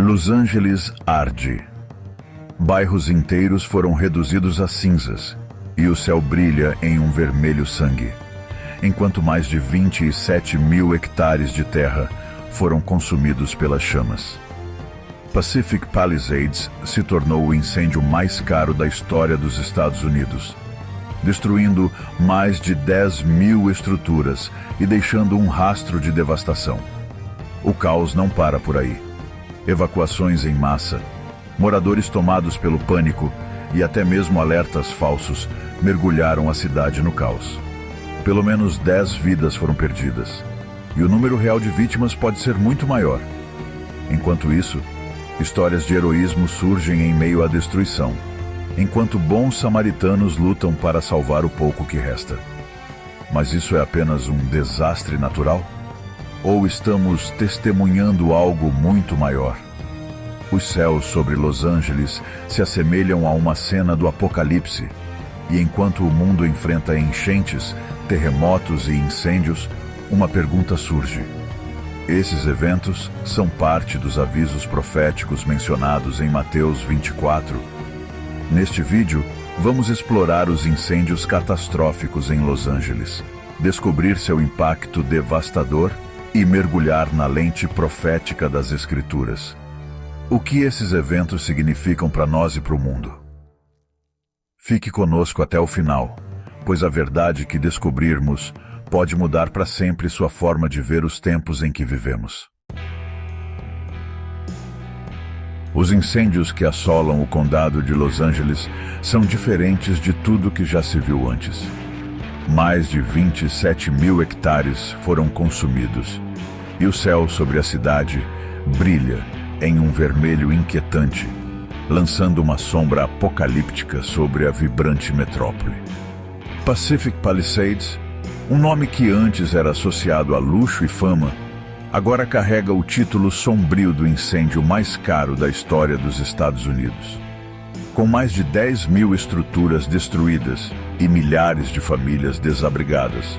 Los Angeles arde. Bairros inteiros foram reduzidos a cinzas, e o céu brilha em um vermelho sangue, enquanto mais de 27 mil hectares de terra foram consumidos pelas chamas. Pacific Palisades se tornou o incêndio mais caro da história dos Estados Unidos, destruindo mais de 10 mil estruturas e deixando um rastro de devastação. O caos não para por aí. Evacuações em massa, moradores tomados pelo pânico e até mesmo alertas falsos mergulharam a cidade no caos. Pelo menos 10 vidas foram perdidas, e o número real de vítimas pode ser muito maior. Enquanto isso, histórias de heroísmo surgem em meio à destruição, enquanto bons samaritanos lutam para salvar o pouco que resta. Mas isso é apenas um desastre natural? Ou estamos testemunhando algo muito maior? Os céus sobre Los Angeles se assemelham a uma cena do apocalipse, e enquanto o mundo enfrenta enchentes, terremotos e incêndios, uma pergunta surge. Esses eventos são parte dos avisos proféticos mencionados em Mateus 24. Neste vídeo, vamos explorar os incêndios catastróficos em Los Angeles, descobrir seu impacto devastador e mergulhar na lente profética das Escrituras. O que esses eventos significam para nós e para o mundo? Fique conosco até o final, pois a verdade que descobrirmos pode mudar para sempre sua forma de ver os tempos em que vivemos. Os incêndios que assolam o condado de Los Angeles são diferentes de tudo que já se viu antes. Mais de 27 mil hectares foram consumidos, e o céu sobre a cidade brilha em um vermelho inquietante, lançando uma sombra apocalíptica sobre a vibrante metrópole. Pacific Palisades, um nome que antes era associado a luxo e fama, agora carrega o título sombrio do incêndio mais caro da história dos Estados Unidos. Com mais de 10 mil estruturas destruídas e milhares de famílias desabrigadas,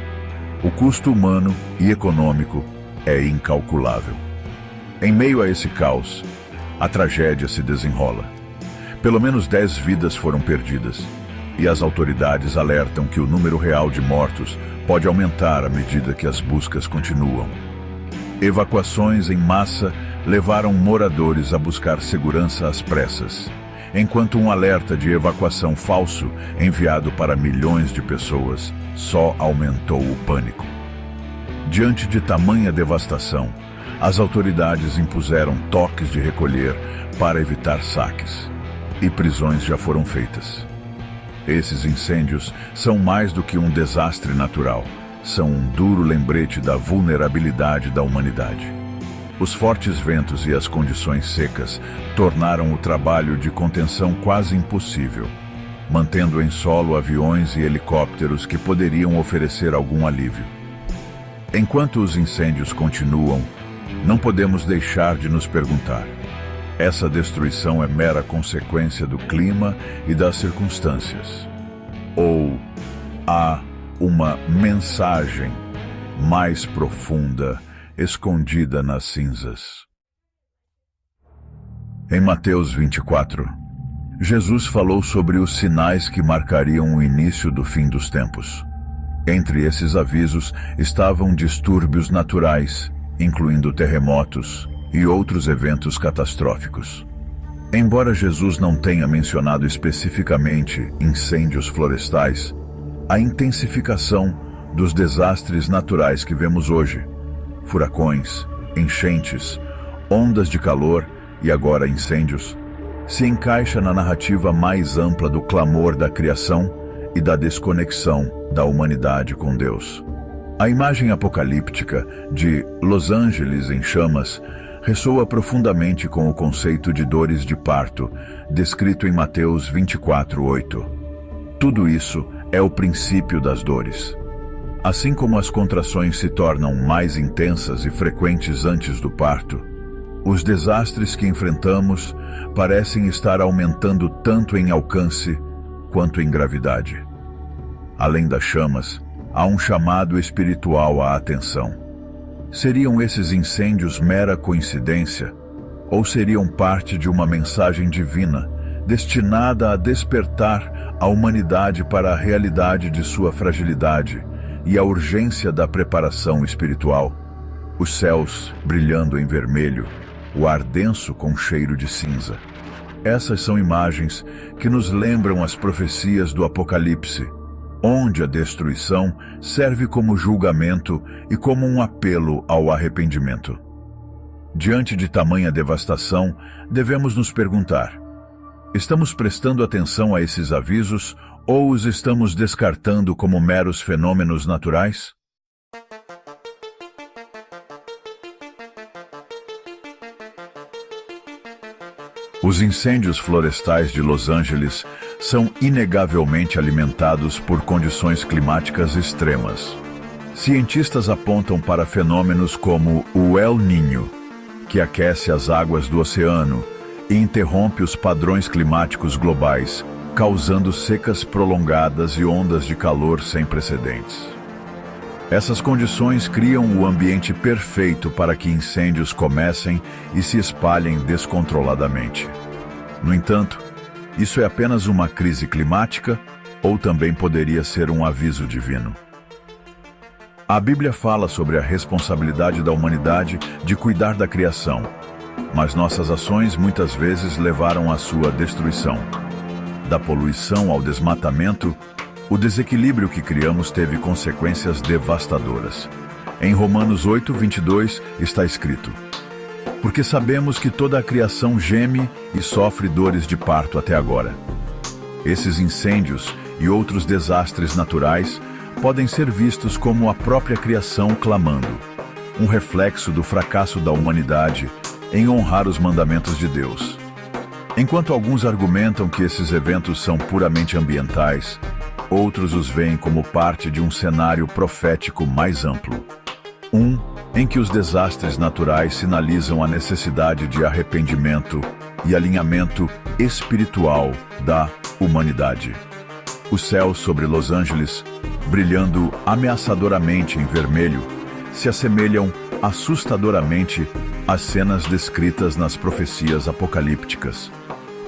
o custo humano e econômico é incalculável. Em meio a esse caos, a tragédia se desenrola. Pelo menos 10 vidas foram perdidas, e as autoridades alertam que o número real de mortos pode aumentar à medida que as buscas continuam. Evacuações em massa levaram moradores a buscar segurança às pressas, enquanto um alerta de evacuação falso enviado para milhões de pessoas só aumentou o pânico. Diante de tamanha devastação, as autoridades impuseram toques de recolher para evitar saques, e prisões já foram feitas. Esses incêndios são mais do que um desastre natural, são um duro lembrete da vulnerabilidade da humanidade. Os fortes ventos e as condições secas tornaram o trabalho de contenção quase impossível, mantendo em solo aviões e helicópteros que poderiam oferecer algum alívio. Enquanto os incêndios continuam, não podemos deixar de nos perguntar: essa destruição é mera consequência do clima e das circunstâncias? Ou há uma mensagem mais profunda escondida nas cinzas? Em Mateus 24, Jesus falou sobre os sinais que marcariam o início do fim dos tempos. Entre esses avisos estavam distúrbios naturais, incluindo terremotos e outros eventos catastróficos. Embora Jesus não tenha mencionado especificamente incêndios florestais, a intensificação dos desastres naturais que vemos hoje, furacões, enchentes, ondas de calor e agora incêndios, se encaixa na narrativa mais ampla do clamor da criação e da desconexão da humanidade com Deus. A imagem apocalíptica de Los Angeles em chamas ressoa profundamente com o conceito de dores de parto, descrito em Mateus 24:8. Tudo isso é o princípio das dores. Assim como as contrações se tornam mais intensas e frequentes antes do parto, os desastres que enfrentamos parecem estar aumentando tanto em alcance quanto em gravidade. Além das chamas, há um chamado espiritual à atenção. Seriam esses incêndios mera coincidência? ou seriam parte de uma mensagem divina, destinada a despertar a humanidade para a realidade de sua fragilidade e a urgência da preparação espiritual? Os céus brilhando em vermelho, o ar denso com cheiro de cinza. Essas são imagens que nos lembram as profecias do Apocalipse, onde a destruição serve como julgamento e como um apelo ao arrependimento. Diante de tamanha devastação, devemos nos perguntar: estamos prestando atenção a esses avisos ou os estamos descartando como meros fenômenos naturais? Os incêndios florestais de Los Angeles são inegavelmente alimentados por condições climáticas extremas. Cientistas apontam para fenômenos como o El Niño, que aquece as águas do oceano e interrompe os padrões climáticos globais, causando secas prolongadas e ondas de calor sem precedentes. Essas condições criam o ambiente perfeito para que incêndios comecem e se espalhem descontroladamente. No entanto, isso é apenas uma crise climática ou também poderia ser um aviso divino? A Bíblia fala sobre a responsabilidade da humanidade de cuidar da criação, mas nossas ações muitas vezes levaram à sua destruição. Da poluição ao desmatamento, o desequilíbrio que criamos teve consequências devastadoras. Em Romanos 8:22 está escrito: porque sabemos que toda a criação geme e sofre dores de parto até agora. Esses incêndios e outros desastres naturais podem ser vistos como a própria criação clamando, um reflexo do fracasso da humanidade em honrar os mandamentos de Deus. Enquanto alguns argumentam que esses eventos são puramente ambientais, outros os veem como parte de um cenário profético mais amplo. Em que os desastres naturais sinalizam a necessidade de arrependimento e alinhamento espiritual da humanidade. Os céus sobre Los Angeles, brilhando ameaçadoramente em vermelho, se assemelham assustadoramente às cenas descritas nas profecias apocalípticas.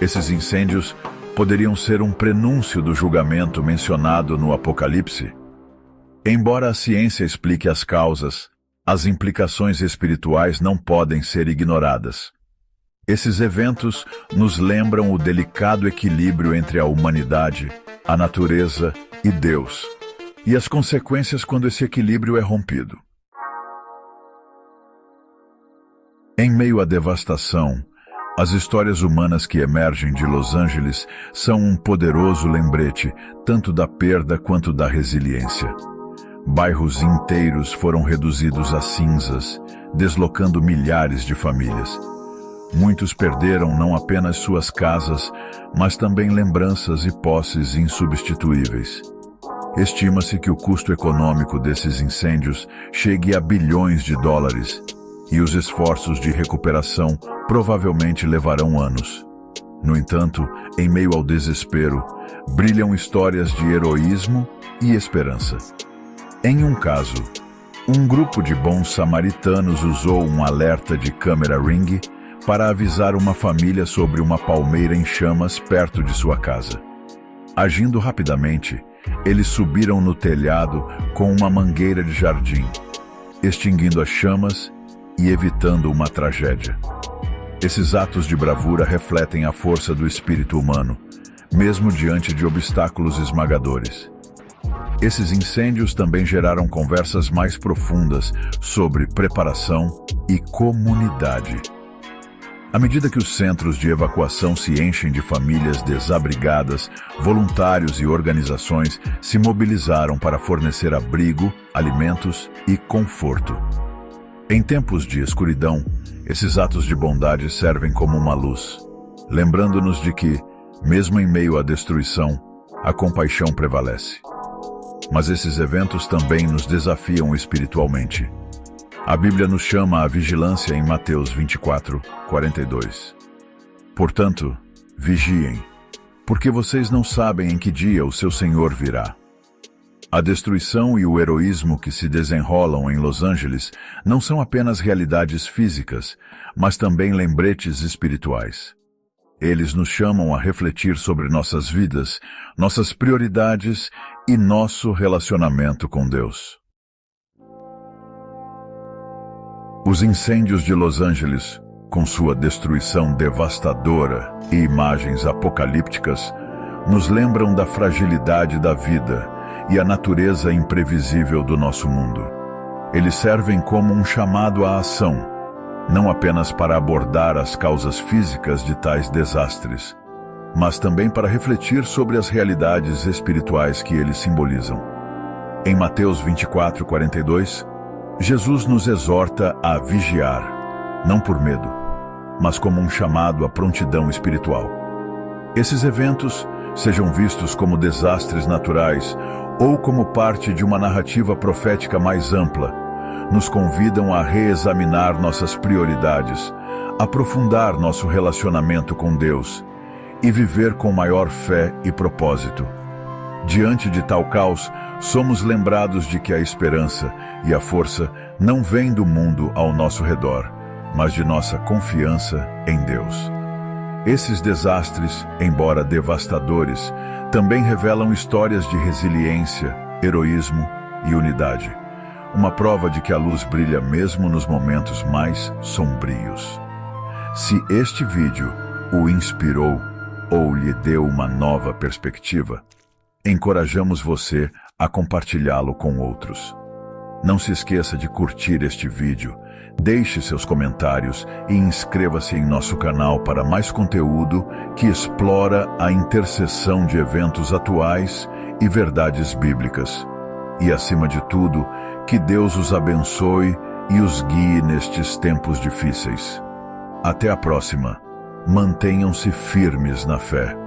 Esses incêndios poderiam ser um prenúncio do julgamento mencionado no Apocalipse. Embora a ciência explique as causas, as implicações espirituais não podem ser ignoradas. Esses eventos nos lembram o delicado equilíbrio entre a humanidade, a natureza e Deus, e as consequências quando esse equilíbrio é rompido. Em meio à devastação, as histórias humanas que emergem de Los Angeles são um poderoso lembrete tanto da perda quanto da resiliência. Bairros inteiros foram reduzidos a cinzas, deslocando milhares de famílias. Muitos perderam não apenas suas casas, mas também lembranças e posses insubstituíveis. Estima-se que o custo econômico desses incêndios chegue a bilhões de dólares, e os esforços de recuperação provavelmente levarão anos. No entanto, em meio ao desespero, brilham histórias de heroísmo e esperança. Em um caso, um grupo de bons samaritanos usou um alerta de câmera Ring para avisar uma família sobre uma palmeira em chamas perto de sua casa. Agindo rapidamente, eles subiram no telhado com uma mangueira de jardim, extinguindo as chamas e evitando uma tragédia. Esses atos de bravura refletem a força do espírito humano, mesmo diante de obstáculos esmagadores. Esses incêndios também geraram conversas mais profundas sobre preparação e comunidade. À medida que os centros de evacuação se enchem de famílias desabrigadas, voluntários e organizações se mobilizaram para fornecer abrigo, alimentos e conforto. Em tempos de escuridão, esses atos de bondade servem como uma luz, lembrando-nos de que, mesmo em meio à destruição, a compaixão prevalece. Mas esses eventos também nos desafiam espiritualmente. A Bíblia nos chama à vigilância em Mateus 24:42. Portanto, vigiem, porque vocês não sabem em que dia o seu Senhor virá. A destruição e o heroísmo que se desenrolam em Los Angeles não são apenas realidades físicas, mas também lembretes espirituais. Eles nos chamam a refletir sobre nossas vidas, nossas prioridades e nosso relacionamento com Deus. Os incêndios de Los Angeles, com sua destruição devastadora e imagens apocalípticas, nos lembram da fragilidade da vida e a natureza imprevisível do nosso mundo. Eles servem como um chamado à ação, não apenas para abordar as causas físicas de tais desastres, mas também para refletir sobre as realidades espirituais que eles simbolizam. Em Mateus 24:42, Jesus nos exorta a vigiar, não por medo, mas como um chamado à prontidão espiritual. Esses eventos, sejam vistos como desastres naturais ou como parte de uma narrativa profética mais ampla, nos convidam a reexaminar nossas prioridades, aprofundar nosso relacionamento com Deus e viver com maior fé e propósito. Diante de tal caos, somos lembrados de que a esperança e a força não vêm do mundo ao nosso redor, mas de nossa confiança em Deus. Esses desastres, embora devastadores, também revelam histórias de resiliência, heroísmo e unidade. Uma prova de que a luz brilha mesmo nos momentos mais sombrios. Se este vídeo o inspirou ou lhe deu uma nova perspectiva, encorajamos você a compartilhá-lo com outros. Não se esqueça de curtir este vídeo, deixe seus comentários e inscreva-se em nosso canal para mais conteúdo que explora a interseção de eventos atuais e verdades bíblicas. E, acima de tudo, que Deus os abençoe e os guie nestes tempos difíceis. Até a próxima. Mantenham-se firmes na fé.